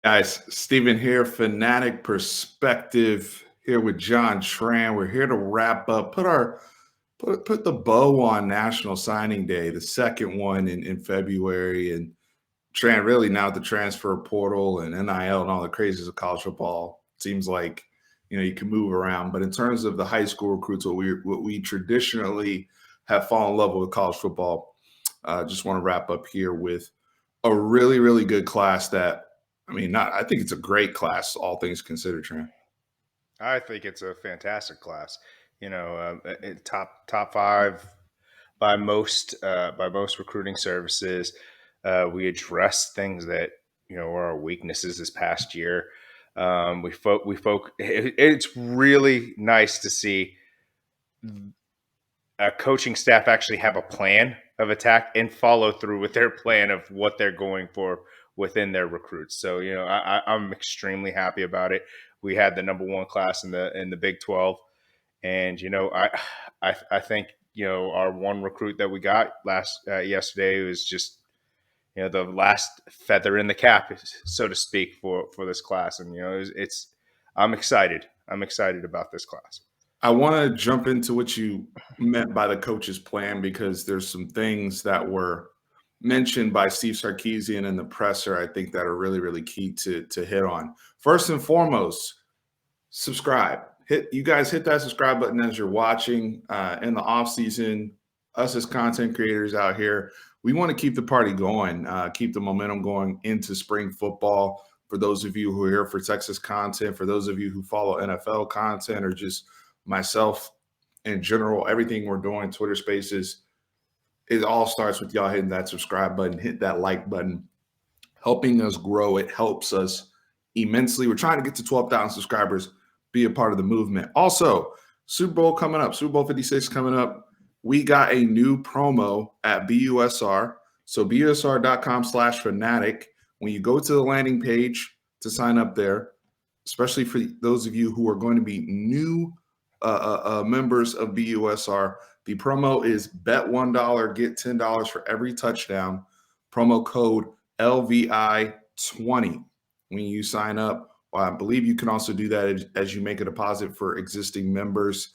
Guys, Stephen here, Fanatic Perspective, here with John Tran. We're here to wrap up, put the bow on National Signing Day, the second one in February. And Tran, really now the transfer portal and NIL and all the crazies of college football, seems like you can move around. But in terms of the high school recruits, what we traditionally have fallen in love with college football, just want to wrap up here with a really, really good class that not I think it's a great class, all things considered, Trent. I think it's a fantastic class. Top five by most recruiting services. We addressed things that were our weaknesses this past year. It's really nice to see a coaching staff actually have a plan of attack and follow through with their plan of what they're going for within their recruits. So I'm extremely happy about it. We had the number one class in the Big 12, and I think our one recruit that we got yesterday was just the last feather in the cap, so to speak, for this class. And it's I'm excited. I'm excited about this class. I want to jump into what you meant by the coach's plan because there's some things that were mentioned by Steve Sarkisian in the presser, I think, that are really, really key to hit on. First and foremost, subscribe. You guys hit that subscribe button as you're watching in the off season. Us as content creators out here, we want to keep the party going, keep the momentum going into spring football. For those of you who are here for Texas content, for those of you who follow NFL content, or just myself in general, everything we're doing, Twitter Spaces, it all starts with y'all hitting that subscribe button, hit that like button, helping us grow. It helps us immensely. We're trying to get to 12,000 subscribers, be a part of the movement. Also, Super Bowl coming up, Super Bowl 56 coming up. We got a new promo at BUSR. So BUSR.com/fanatic. When you go to the landing page to sign up there, especially for those of you who are going to be new members of BUSR, the promo is bet $1, get $10 for every touchdown. Promo code LVI20 when you sign up. I believe you can also do that as you make a deposit for existing members.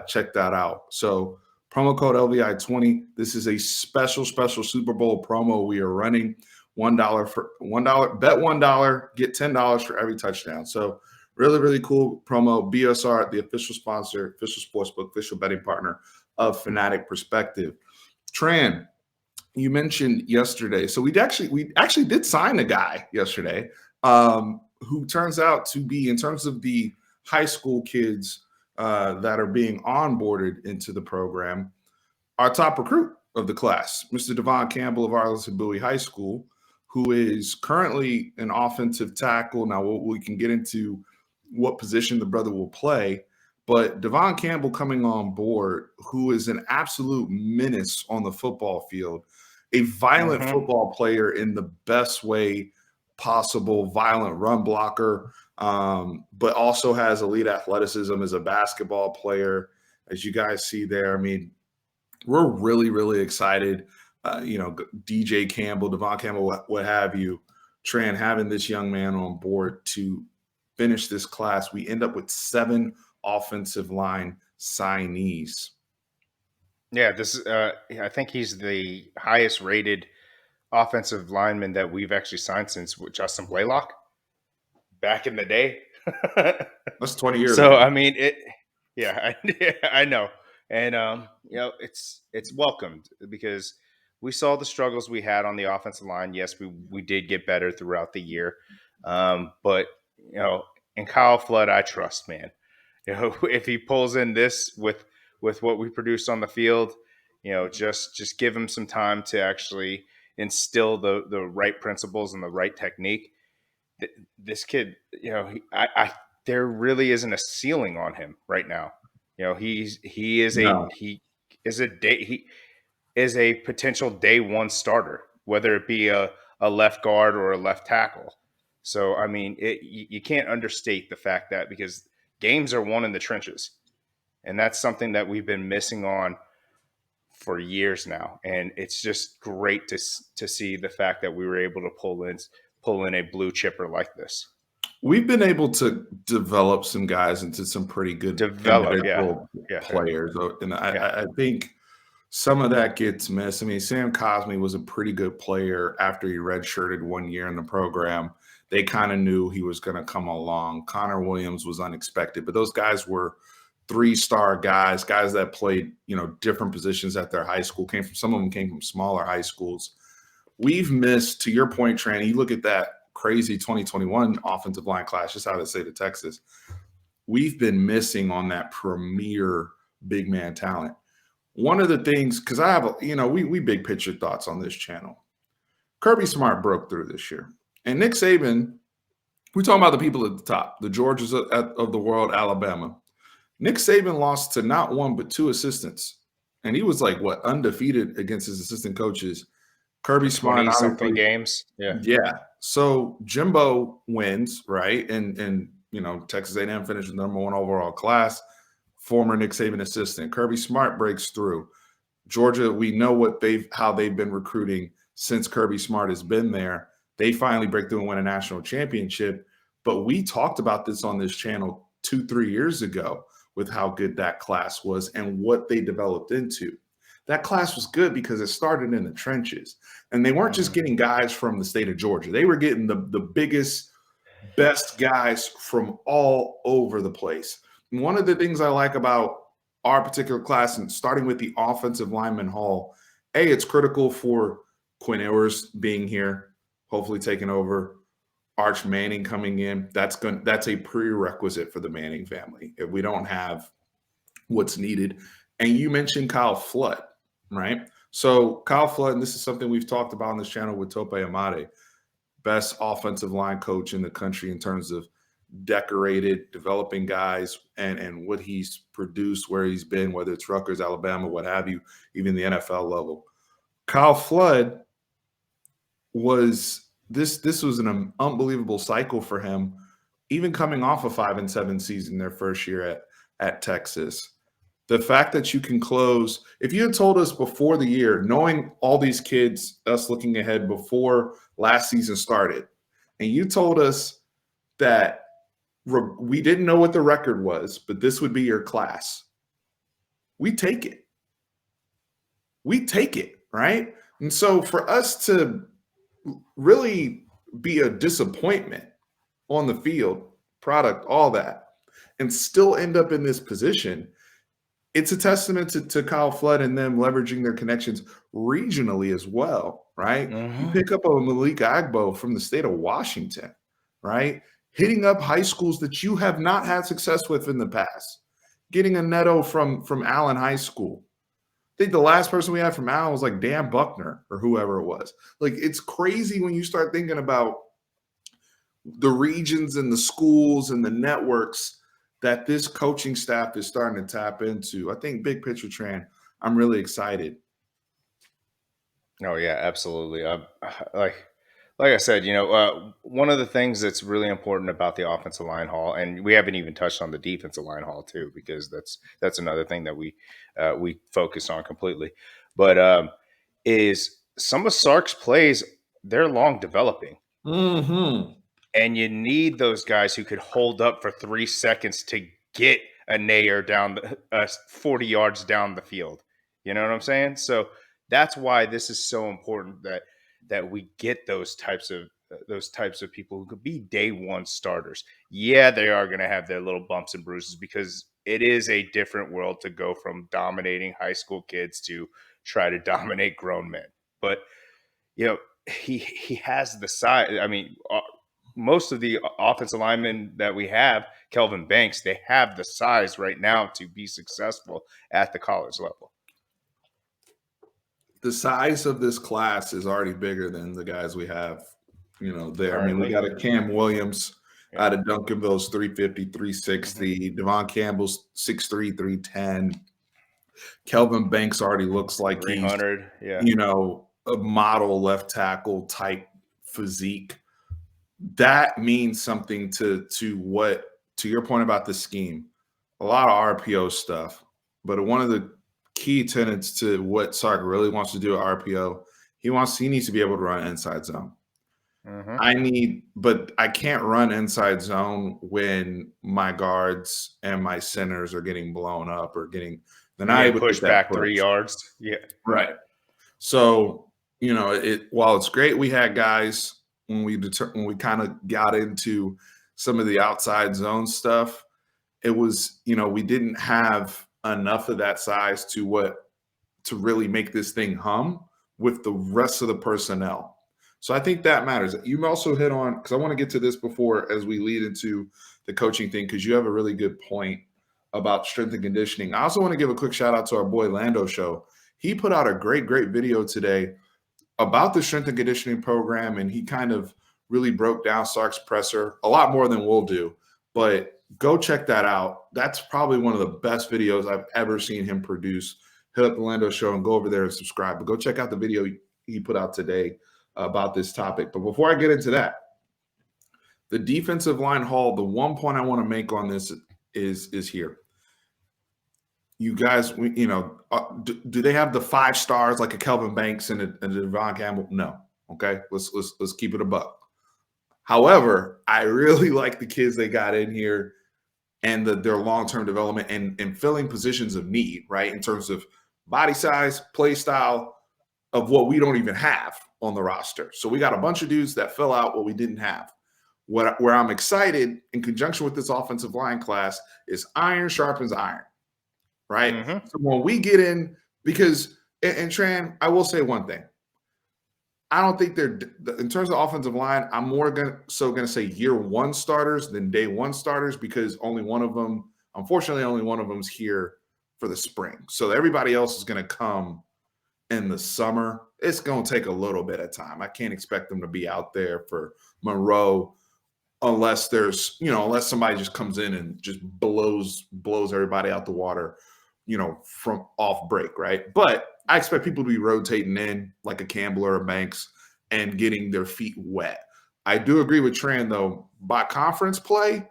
Check that out. So promo code LVI20. This is a special Super Bowl promo we are running. $1 for $1. Bet $1, get $10 for every touchdown. So really, really cool promo. BSR, the official sponsor, official sportsbook, official betting partner of Fanatic Perspective. Tran, you mentioned yesterday. So we actually did sign a guy yesterday who turns out to be, in terms of the high school kids that are being onboarded into the program, our top recruit of the class, Mr. Devon Campbell of Arlington Bowie High School, who is currently an offensive tackle. Now we can get into what position the brother will play, but Devon Campbell coming on board, who is an absolute menace on the football field, a violent football player in the best way possible, violent run blocker, but also has elite athleticism as a basketball player, as you guys see there. We're really, really excited. DJ Campbell, Devon Campbell, what have you, Tran, having this young man on board to finish this class. We end up with 7 offensive line signees. Yeah, I think he's the highest rated offensive lineman that we've actually signed since Justin Blaylock back in the day. That's 20 years So ago. yeah, I know, and it's welcomed because we saw the struggles we had on the offensive line. Yes, we did get better throughout the year, but in Kyle Flood, I trust, man. If he pulls in this with what we produced on the field, just give him some time to actually instill the right principles and the right technique. This kid, there really isn't a ceiling on him right now. He is No. a potential day one starter, whether it be a left guard or a left tackle. So you can't understate the fact that, because games are won in the trenches, and that's something that we've been missing on for years now. And it's just great to see the fact that we were able to pull in a blue chipper like this. We've been able to develop some guys into some pretty good individual players. And I think some of that gets missed. I mean, Sam Cosmi was a pretty good player after he redshirted 1 year in the program. They kind of knew he was going to come along. Connor Williams was unexpected, but those guys were 3-star guys that played, different positions at their high school. Some of them came from smaller high schools. We've missed, to your point, Tran, you look at that crazy 2021 offensive line class, just out of the state of Texas. We've been missing on that premier big man talent. One of the things, because I have, we big picture thoughts on this channel. Kirby Smart broke through this year. And Nick Saban, we're talking about the people at the top, the Georgias of the world, Alabama. Nick Saban lost to not one, but 2 assistants. And he was undefeated against his assistant coaches. Kirby Smart, 20-something games. Yeah. So Jimbo wins, right? And Texas A&M finished the #1 overall class. Former Nick Saban assistant. Kirby Smart breaks through. Georgia, we know how they've been recruiting since Kirby Smart has been there. They finally break through and win a national championship. But we talked about this on this channel 2-3 years ago with how good that class was and what they developed into. That class was good because it started in the trenches. And they weren't just getting guys from the state of Georgia. They were getting the biggest, best guys from all over the place. And one of the things I like about our particular class, and starting with the offensive lineman hall, it's critical for Quinn Ewers being here, hopefully taking over. Arch Manning coming in, that's a prerequisite for the Manning family if we don't have what's needed. And you mentioned Kyle Flood, right? So Kyle Flood, and this is something we've talked about on this channel with Tope Amade, best offensive line coach in the country in terms of decorated, developing guys, and what he's produced, where he's been, whether it's Rutgers, Alabama, what have you, even the NFL level. Kyle Flood was this was an unbelievable cycle for him, even coming off a 5-7 season their first year at Texas. The fact that you can close, if you had told us before the year, knowing all these kids, us looking ahead before last season started, and you told us that we didn't know what the record was, but this would be your class, we take it. We take it, right? And so for us to really be a disappointment on the field, product, all that, and still end up in this position, it's a testament to Kyle Flood and them leveraging their connections regionally as well, right? You pick up a Malik Agbo from the state of Washington, right? Hitting up high schools that you have not had success with in the past. Getting a Neto from Allen High School. I think the last person we had from Allen was like Dan Buckner or whoever it was. It's crazy when you start thinking about the regions and the schools and the networks that this coaching staff is starting to tap into. I think big picture, Tran, I'm really excited. Oh yeah, absolutely. Like I said, one of the things that's really important about the offensive line hall, and we haven't even touched on the defensive line hall too, because that's another thing that we focus on completely. But is some of Sark's plays, they're long developing. And you need those guys who could hold up for 3 seconds to get a nair down 40 yards down the field. You know what I'm saying? So that's why this is so important that we get those types of people who could be day one starters. Yeah, they are going to have their little bumps and bruises because it is a different world to go from dominating high school kids to try to dominate grown men. But he has the size. I mean, most of the offensive linemen that we have, Kelvin Banks, they have the size right now to be successful at the college level. The size of this class is already bigger than the guys we have, there. I mean, we got a Cam Williams out of Duncanville's 350, 360. Devon Campbell's 6'3", 310. Kelvin Banks already looks like 300, a model left tackle type physique. That means something to your point about the scheme. A lot of RPO stuff, but one of the key tenets to what Sark really wants to do at RPO, he needs to be able to run inside zone. but I can't run inside zone when my guards and my centers are getting blown up or they're You're not getting able to get pushed that back 3 push. yards. Yeah. Right. So, while it's great we had guys when we kind of got into some of the outside zone stuff, it was, we didn't have enough of that size to really make this thing hum with the rest of the personnel. So I think that matters. You also hit on, because I want to get to this before as we lead into the coaching thing, because you have a really good point about strength and conditioning. I also want to give a quick shout out to our boy Lando Show. He put out a great video today about the strength and conditioning program, and he kind of really broke down Sark's presser a lot more than we'll do. But go check that out. That's probably one of the best videos I've ever seen him produce. Hit up the Lando Show and go over there and subscribe. But go check out the video he put out today about this topic. But before I get into that, the defensive line haul, the one point I want to make on this is here. You guys, do they have the 5 stars like a Kelvin Banks and a Devon Campbell? No. Okay, let's keep it a buck. However, I really like the kids they got in here and their long-term development and filling positions of need, right? In terms of body size, play style, of what we don't even have on the roster. So we got a bunch of dudes that fill out what we didn't have. Where I'm excited in conjunction with this offensive line class is iron sharpens iron, right? Mm-hmm. So when we get in, because, and Tran, I will say one thing. I don't think they're, in terms of offensive line, I'm more going to say year one starters than day one starters, because unfortunately, only one of them's here for the spring. So everybody else is going to come in the summer. It's going to take a little bit of time. I can't expect them to be out there for Monroe unless unless somebody just comes in and just blows everybody out the water, from off break, right? But I expect people to be rotating in like a Campbell or a Banks and getting their feet wet. I do agree with Tran, though. By conference play,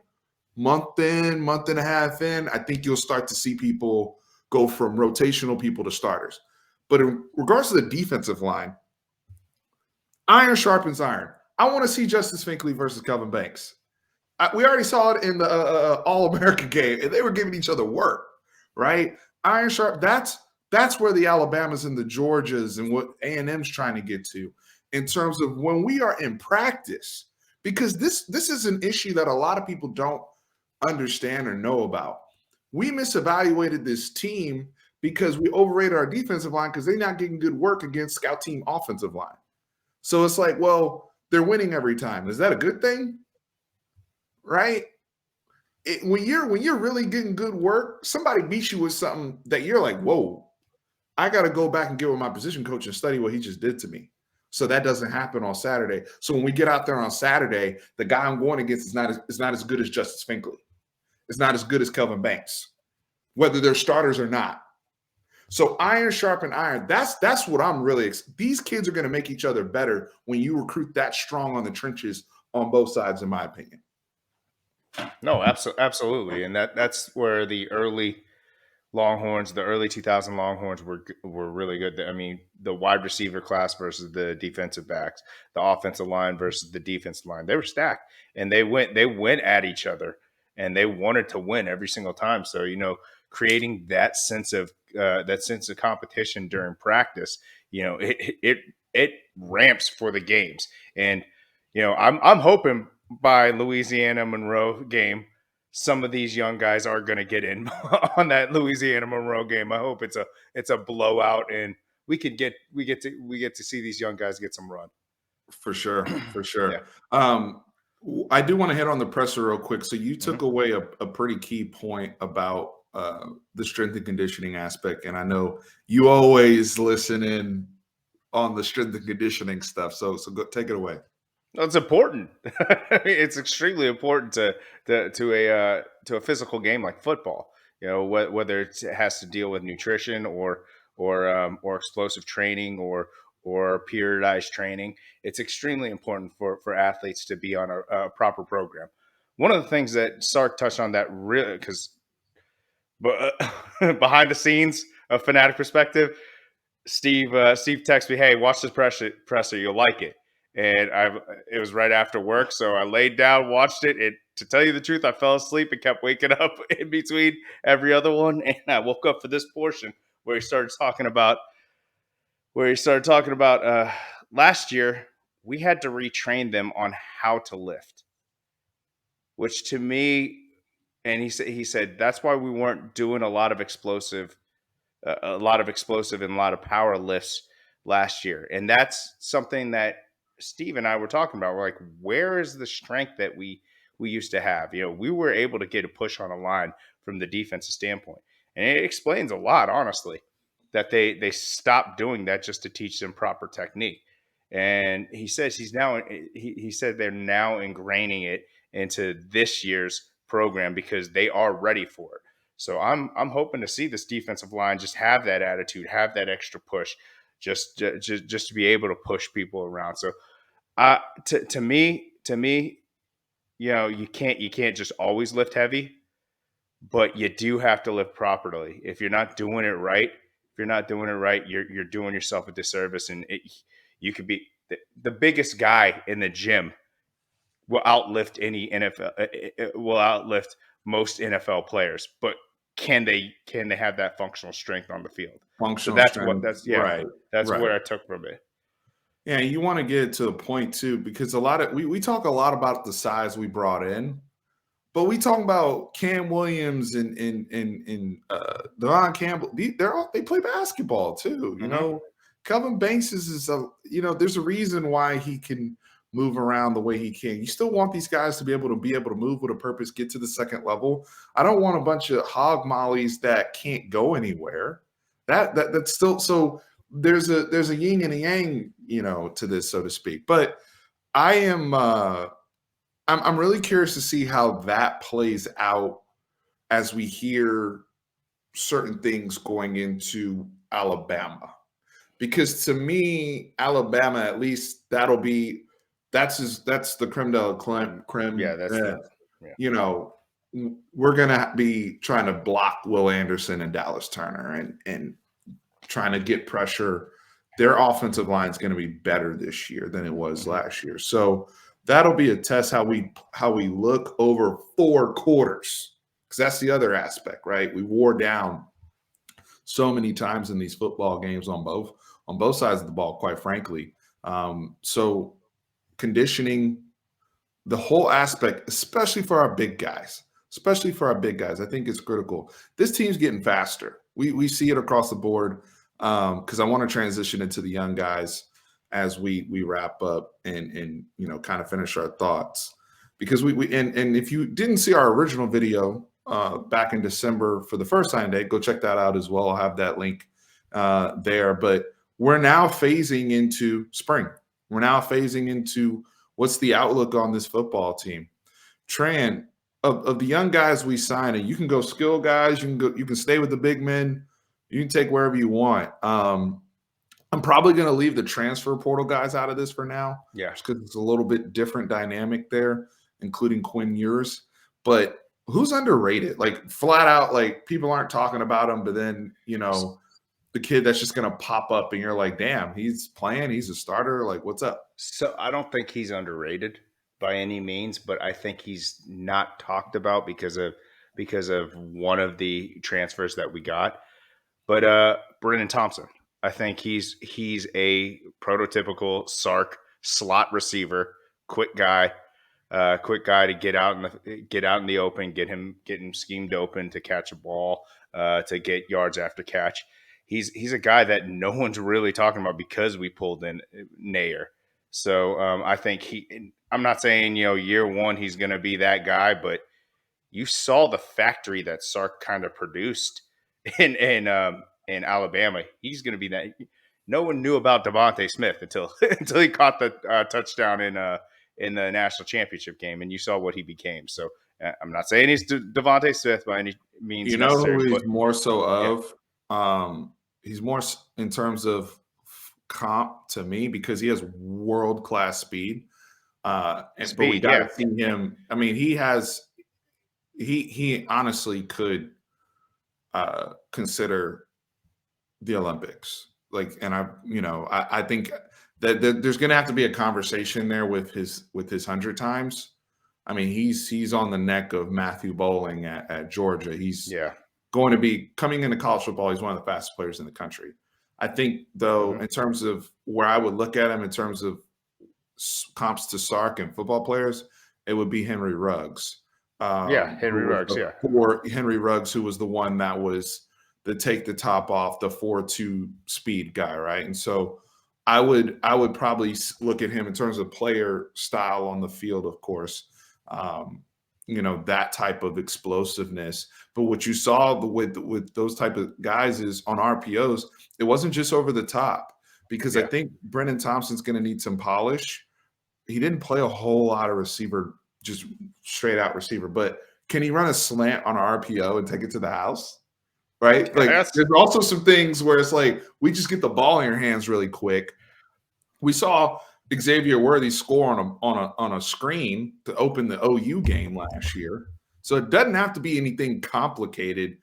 month and a half in, I think you'll start to see people go from rotational people to starters. But in regards to the defensive line, iron sharpens iron. I want to see Justice Finkley versus Kelvin Banks. We already saw it in the All-American game, and they were giving each other work, right? Iron sharp, that's where the Alabamas and the Georgias and what A&M's trying to get to in terms of when we are in practice, because this is an issue that a lot of people don't understand or know about. We misevaluated this team because we overrated our defensive line because they're not getting good work against scout team offensive line. So it's like, well, they're winning every time. Is that a good thing? Right? When you're really getting good work, somebody beats you with something that you're like, whoa, I got to go back and get with my position coach and study what he just did to me. So that doesn't happen on Saturday. So when we get out there on Saturday, the guy I'm going against is not as good as Justice Finkley. It's not as good as Kelvin Banks, whether they're starters or not. So iron sharpen iron. That's what I'm really. These kids are going to make each other better when you recruit that strong on the trenches on both sides, in my opinion. No, absolutely, and that's where the early Longhorns, the early 2000 Longhorns were really good. I mean, the wide receiver class versus the defensive backs, the offensive line versus the defensive line. They were stacked, and they went at each other, and they wanted to win every single time. So creating that sense of competition during practice, it ramps for the games. And I'm hoping by Louisiana Monroe game, some of these young guys are going to get in on that Louisiana Monroe game. I hope it's a blowout, and we get to see these young guys get some run. For sure. Yeah. I do want to hit on the presser real quick. So you took away a pretty key point about the strength and conditioning aspect, and I know you always listen in on the strength and conditioning stuff. So go take it away. It's important. It's extremely important to a physical game like football. Whether it has to deal with nutrition or explosive training or periodized training. It's extremely important for athletes to be on a proper program. One of the things that Sark touched on that really, behind the scenes, a fanatic perspective, Steve texted me, "Hey, watch this presser, you'll like it." and it was right after work, so I laid down, watched it, and to tell you the truth, I fell asleep and kept waking up in between every other one, and I woke up for this portion where he started talking about last year we had to retrain them on how to lift, which to me, and he said that's why we weren't doing a lot of explosive and a lot of power lifts last year. And that's something that Steve and I were talking about. We're like, where is the strength that we used to have? We were able to get a push on a line from the defensive standpoint. And it explains a lot, honestly, that they stopped doing that just to teach them proper technique. And he says he said they're now ingraining it into this year's program because they are ready for it. So I'm hoping to see this defensive line just have that attitude, have that extra push, just to be able to push people around. So to me, you can't just always lift heavy, but you do have to lift properly. If you're not doing it right, you're doing yourself a disservice, and you could be the biggest guy in the gym will outlift any NFL will outlift most NFL players, but can they have that functional strength on the field? So Functional that's what strength. that's yeah, Right. that's Right. what I took from it. Yeah, you want to get to the point too, because we talk a lot about the size we brought in, but we talk about Cam Williams and Devon Campbell. They play basketball too. Hmm. Kelvin Banks is a there's a reason why he can move around the way he can. You still want these guys to be able to move with a purpose, get to the second level. I don't want a bunch of hog mollies that can't go anywhere. That's still so. There's a yin and a yang, to this, so to speak. But I am. I'm really curious to see how that plays out as we hear certain things going into Alabama. Because to me, Alabama, at least that's the creme de la Yeah, creme. that's the yeah. You know, we're gonna be trying to block Will Anderson and Dallas Turner and trying to get pressure. Their offensive line is going to be better this year than it was Mhm. last year. So that'll be a test how we look over 4 quarters, because that's the other aspect, right? We wore down so many times in these football games on both sides of the ball, quite frankly. So conditioning, the whole aspect, especially for our big guys, I think it's critical. This team's getting faster. We see it across the board, because I want to transition into the young guys as we wrap up and kind of finish our thoughts, because and if you didn't see our original video back in December for the first sign day, go check that out as well. I'll have that link there. But we're now phasing into spring. We're now phasing into what's the outlook on this football team. Tran, of the young guys we sign, and you can go skill guys, you can stay with the big men, you can take wherever you want. I'm probably going to leave the transfer portal guys out of this for now, Yeah. just because it's a little bit different dynamic there, including Quinn Ewers. But who's underrated? Like, flat out, like, people aren't talking about him, but then the kid that's just going to pop up, and you're like, damn, he's playing, he's a starter. Like, what's up? So I don't think he's underrated by any means, but I think he's not talked about because of one of the transfers that we got. But Brennan Thompson, I think he's a prototypical Sark slot receiver, quick guy to get out in the open, get him schemed open to catch a ball, to get yards after catch. He's a guy that no one's really talking about because we pulled in Nair. So I think I'm not saying year one he's going to be that guy, but you saw the factory that Sark kind of produced in Alabama. He's going to be that. No one knew about Devontae Smith until until he caught the touchdown in the national championship game, and you saw what he became. So I'm not saying he's Devontae Smith by any means You know necessary, who but he's more so yeah, of? He's more in terms of comp to me, because he has world-class speed. But we speed. got Yeah, to see him. I mean, he honestly could consider the Olympics. Like, and I think there's going to have to be a conversation there with his 100 times. I mean, he's on the neck of Matthew Bowling at Georgia. He's going to be coming into college football. He's one of the fastest players in the country. I think, though, in terms of where I would look at him in terms of comps to Sark and football players, it would be Henry Ruggs. Henry Ruggs, Or Henry Ruggs, who was the one that was the take the top off, the 4.2 speed guy, right? And so I would probably look at him in terms of player style on the field, of course. That type of explosiveness. But what you saw with those type of guys is on RPOs, it wasn't just over the top, because I think Brennan Thompson's going to need some polish. He didn't play a whole lot of receiver, just straight out receiver, but can he run a slant on an RPO and take it to the house? Right? Like, there's also some things where it's like, we just get the ball in your hands really quick. We saw Xavier Worthy score on a screen to open the OU game last year. So it doesn't have to be anything complicated.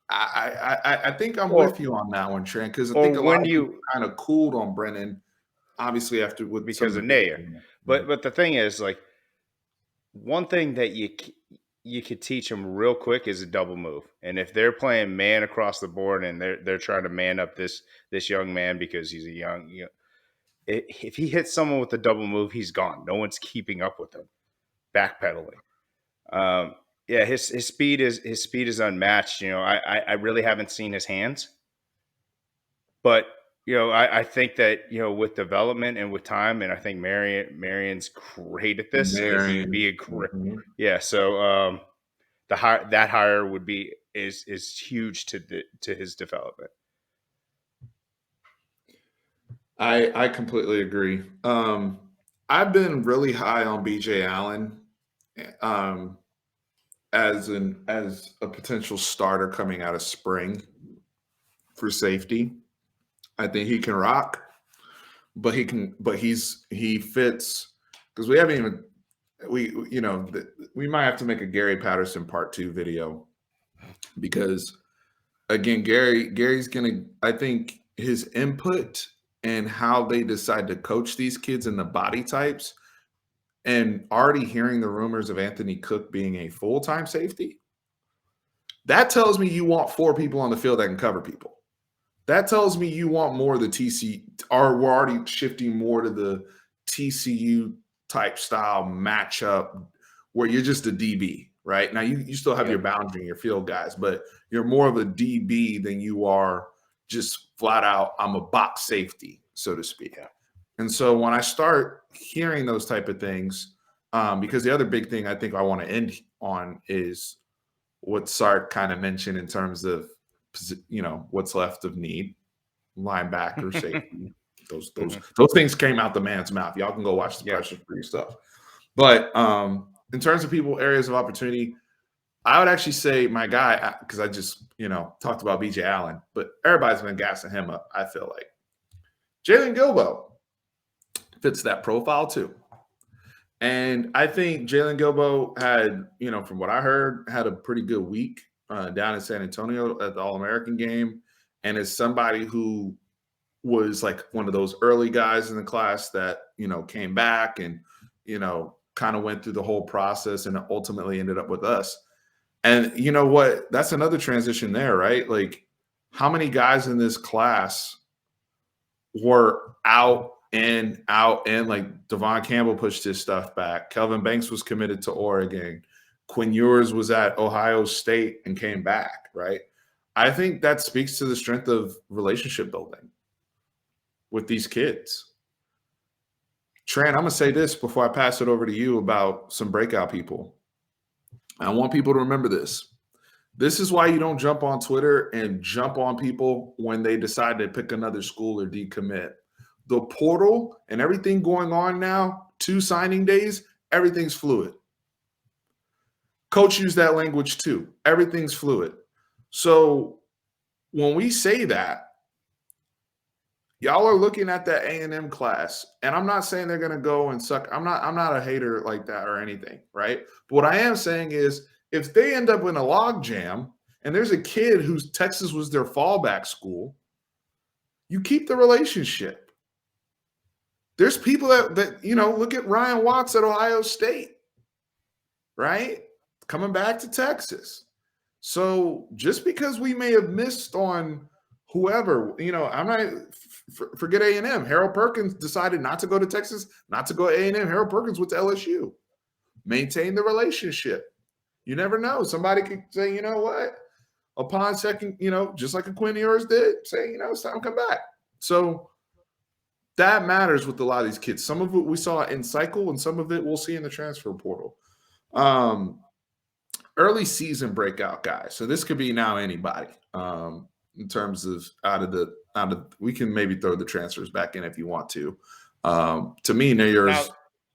I think I'm with you on that one, Trent, because I think a lot of people kind of cooled on Brennan, obviously because of Nair. But the thing is, like, one thing that you could teach them real quick is a double move. And if they're playing man across the board and they're trying to man up this young man because he's a young, if he hits someone with a double move, he's gone. No one's keeping up with him. Backpedaling. His speed is unmatched. I really haven't seen his hands, but I think that with development and with time, and I think Marion's great at this. He'd be a great, So that hire would be is huge to his development. I completely agree. I've been really high on BJ Allen as a potential starter coming out of spring for safety. I think he can rock, but he fits, because we haven't even we might have to make a Gary Patterson part 2 video, because again, Gary's gonna, I think his input and how they decide to coach these kids and the body types, and already hearing the rumors of Anthony Cook being a full-time safety, that tells me you want 4 people on the field that can cover people. That tells me you want more of the TC, or we're already shifting more to the TCU type style matchup where you're just a DB, right? Now you still have your boundary and your field guys, but you're more of a DB than you are just flat out, I'm a box safety, so to speak. And so when I start hearing those type of things, because the other big thing I think I want to end on is what Sark kind of mentioned in terms of, what's left of need, linebacker, safety. Those things came out the man's mouth. Y'all can go watch the pressure for your stuff. But in terms of people, areas of opportunity, I would actually say my guy, because I just, talked about BJ Allen, but everybody's been gassing him up, I feel like. Jalen Gilbo fits that profile too. And I think Jalen Gilbo had, from what I heard, had a pretty good week down in San Antonio at the All-American game. And is somebody who was like one of those early guys in the class that, came back and, kind of went through the whole process and ultimately ended up with us. And you know what? That's another transition there, right? Like, how many guys in this class were out and like Devon Campbell pushed his stuff back. Kelvin Banks was committed to Oregon. Quinn Ewers was at Ohio State and came back, right? I think that speaks to the strength of relationship building with these kids. Trent, I'm going to say this before I pass it over to you about some breakout people. I want people to remember this. This is why you don't jump on Twitter and jump on people when they decide to pick another school or decommit. The portal and everything going on now, 2 signing days, everything's fluid. Coach used that language too. Everything's fluid. So when we say that, y'all are looking at that A&M class, and I'm not saying they're going to go and suck. I'm not a hater like that or anything, right? But what I am saying is, if they end up in a log jam and there's a kid whose Texas was their fallback school, you keep the relationship. There's people that look at Ryan Watts at Ohio State, right? Coming back to Texas. So just because we may have missed on whoever, I'm not forget A&M. Harold Perkins decided not to go to Texas, not to go to A&M. Harold Perkins went to LSU. Maintain the relationship. You never know. Somebody could say, you know what? Upon second, just like a Quinn Ewers did, say, it's time to come back. So that matters with a lot of these kids. Some of it we saw in cycle, and some of it we'll see in the transfer portal. Early season breakout guys. So this could be now anybody. In terms of out of we can maybe throw the transfers back in if you want to. To me, Nayer's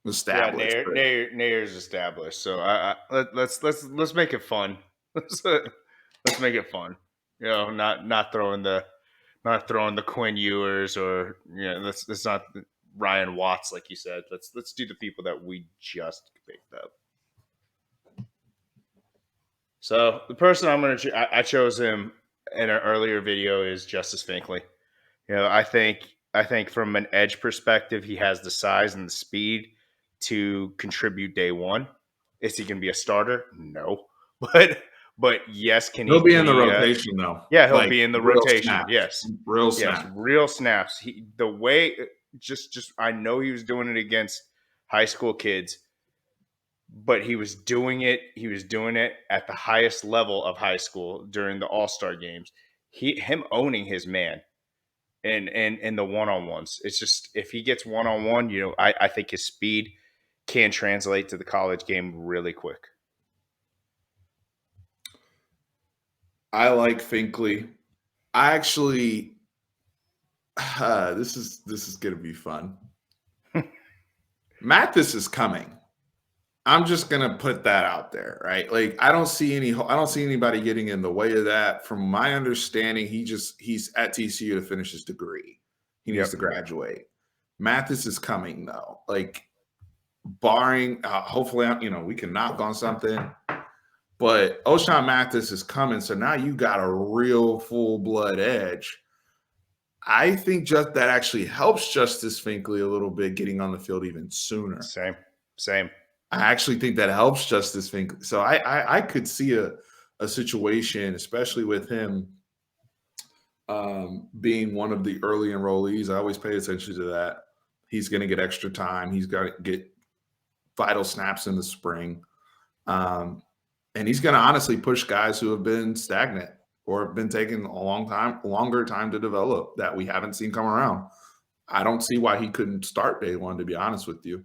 established. Yeah, Nayer's established. So let's make it fun. Let's make it fun. Not throwing the Quinn Ewers or let's not Ryan Watts like you said. Let's do the people that we just picked up. So the person I chose him in an earlier video is Justice Finkley. I think from an edge perspective, he has the size and the speed to contribute day one. Is he going to be a starter? No, but yes, he'll be in the rotation though. Yeah, he'll be in the rotation. Snaps. Yes, real snaps. Yes, real snaps. The way just I know he was doing it against high school kids. But he was doing it. He was doing it at the highest level of high school during the All-Star games. Him owning his man, and the one-on-ones. It's just if he gets one-on-one, I think his speed can translate to the college game really quick. I like Finkley. I actually, this is gonna be fun. Mathis is coming. I'm just gonna put that out there, right? Like I don't see anybody getting in the way of that. From my understanding, he's at TCU to finish his degree. He needs to graduate. Mathis is coming though. Like barring, hopefully, we can knock on something. But O'Shawn Mathis is coming, so now you got a real full blood edge. I think just that actually helps Justice Finkley a little bit getting on the field even sooner. Same. I actually think that helps Justice Finkley. So I could see a situation, especially with him being one of the early enrollees. I always pay attention to that. He's going to get extra time. He's got to get vital snaps in the spring. And he's going to honestly push guys who have been stagnant or have been taking a longer time to develop that we haven't seen come around. I don't see why he couldn't start day one, to be honest with you.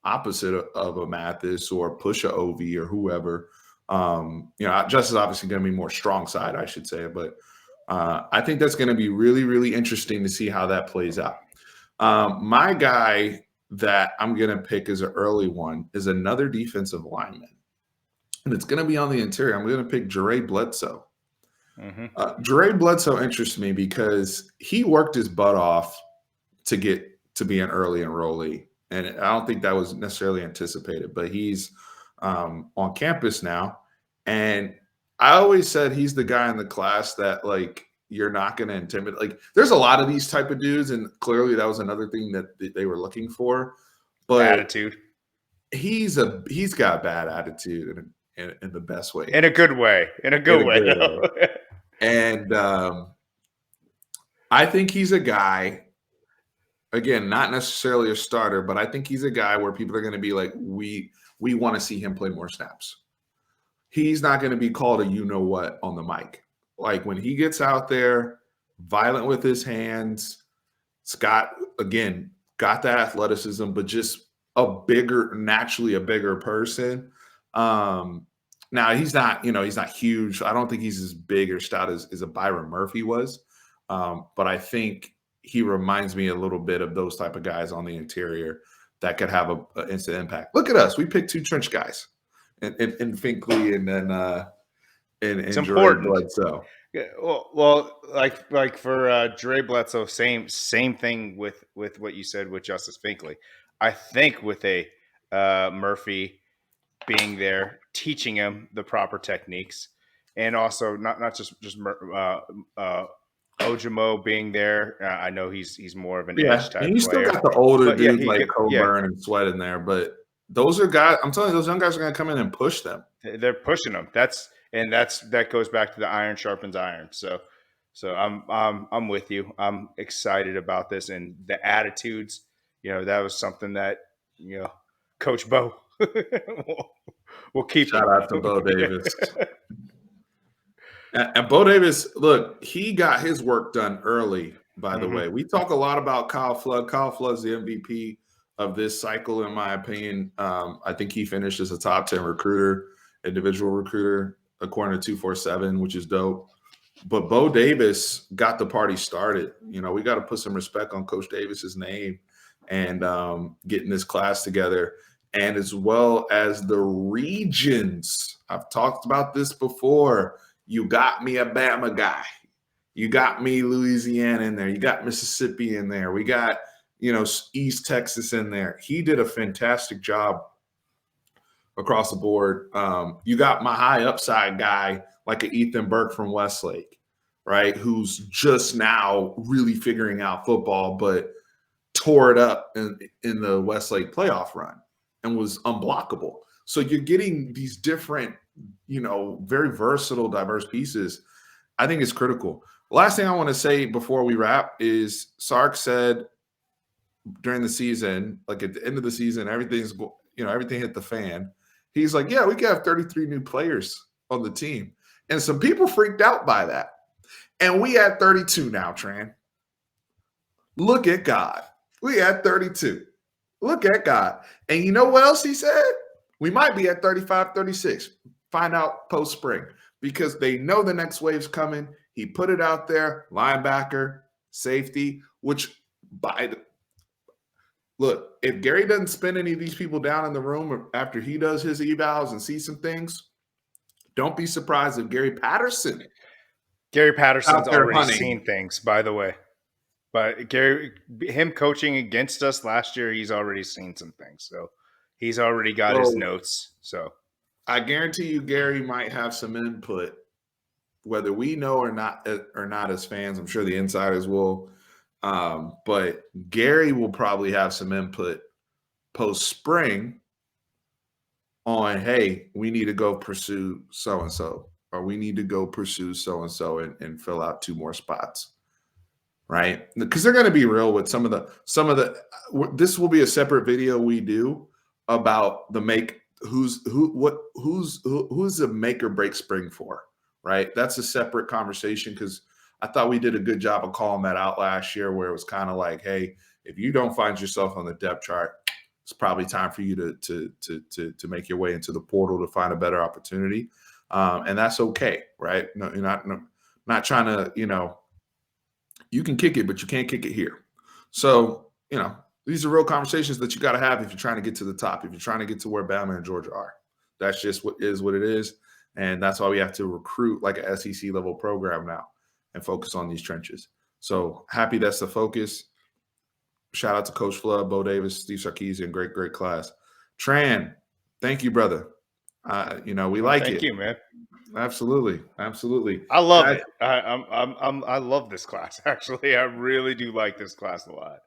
Opposite of a Mathis or push a OV or whoever. Justice is obviously going to be more strong side, I should say. But I think that's going to be really, really interesting to see how that plays out. My guy that I'm going to pick as an early one is another defensive lineman. And it's going to be on the interior. I'm going to pick Jaray Bledsoe. Mm-hmm. Jaray Bledsoe interests me because he worked his butt off to get to be an early enrollee. And I don't think that was necessarily anticipated, but he's on campus now. And I always said he's the guy in the class that, like, you're not going to intimidate. Like, there's a lot of these type of dudes, and clearly that was another thing that they were looking for. But attitude. He's got bad attitude in the best way. In a good way. And I think he's a guy, again, not necessarily a starter, but I think he's a guy where people are going to be like, we want to see him play more snaps. He's not going to be called a you-know-what on the mic. Like, when he gets out there, violent with his hands, got that athleticism, but just naturally a bigger person. Now he's not huge. I don't think he's as big or stout as a Byron Murphy was. But I think he reminds me a little bit of those type of guys on the interior that could have an instant impact. Look at us. We picked two trench guys in Finkley and then in Jaray Bledsoe. Yeah, well, like for Jaray Bledsoe, same thing with what you said with Justice Finkley. I think with a Murphy being there, teaching him the proper techniques, and also not just Ojimo being there, I know he's more of an Yeah, edge type and you still player. got the older But yeah, dudes like Coburn and Sweat in there, but those are guys. I'm telling you, those young guys are going to come in and push them. they're pushing them. That goes back to the iron sharpens iron. So I'm with you. I'm excited about this and the attitudes. That was something that Coach Bo will keep Shout them. out to Bo Davis. And Bo Davis, look, he got his work done early, by the way. We talk a lot about Kyle Flood. Kyle Flood's the MVP of this cycle, in my opinion. I think he finished as a top 10 recruiter, individual recruiter, according to 247, which is dope. But Bo Davis got the party started. We got to put some respect on Coach Davis's name and getting this class together. And as well as the regions. I've talked about this before. You got me a Bama guy. You got me Louisiana in there. You got Mississippi in there. We got, East Texas in there. He did a fantastic job across the board. You got my high upside guy, like an Ethan Burke from Westlake, right? Who's just now really figuring out football, but tore it up in the Westlake playoff run and was unblockable. So you're getting these different, very versatile, diverse pieces. I think it's critical. The last thing I want to say before we wrap is Sark said during the season, like at the end of the season, everything hit the fan. He's like, yeah, we could have 33 new players on the team. And some people freaked out by that. And we had 32 now, Tran. Look at God. We had 32. Look at God. And you know what else he said? We might be at 35, 36. Find out post-spring because they know the next wave's coming. He put it out there, linebacker, safety, which look, if Gary doesn't spin any of these people down in the room after he does his evals and sees some things, don't be surprised if Gary Patterson's already seen things, by the way. But him coaching against us last year, he's already seen some things. So he's already got his notes. So I guarantee you Gary might have some input, whether we know or not as fans. I'm sure the insiders will. But Gary will probably have some input post-spring on, hey, we need to go pursue so-and-so, or we need to go pursue so-and-so and fill out 2 more spots. Right? Because they're going to be real with some of the this will be a separate video we do about who's the make or break spring for, right? That's a separate conversation because I thought we did a good job of calling that out last year where it was kind of like, hey, if you don't find yourself on the depth chart, it's probably time for you to make your way into the portal to find a better opportunity. And that's okay, right? No, you're not trying to, you can kick it, but you can't kick it here. So, these are real conversations that you got to have if you're trying to get to the top, if you're trying to get to where Bama and Georgia are. That's just what it is. And that's why we have to recruit like an SEC level program now and focus on these trenches. So happy that's the focus. Shout out to Coach Flood, Bo Davis, Steve Sarkisian, great, great class. Tran, thank you, brother. We like it. Thank you, man. Absolutely. I love it. I love this class. Actually, I really do like this class a lot.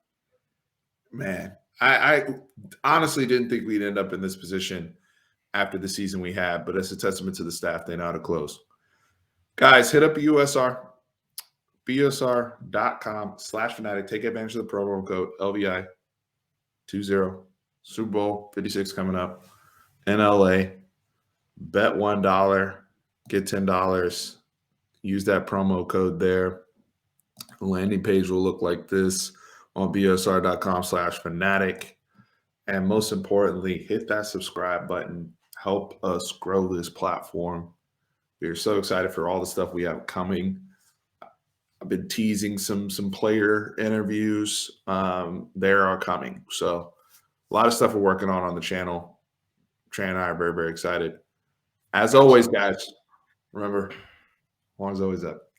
Man, I honestly didn't think we'd end up in this position after the season we had, but it's a testament to the staff. They know how to close. Guys, hit up BUSR, busr.com/fanatic. Take advantage of the promo code LVI20. Super Bowl 56 coming up in LA. Bet $1. Get $10. Use that promo code there. The landing page will look like this on busr.com/fanatic. And most importantly, hit that subscribe button. Help us grow this platform. We're so excited for all the stuff we have coming. I've been teasing some player interviews. They are coming. So a lot of stuff we're working on the channel. Tran and I are very, very excited. As always, guys, remember, long as always up.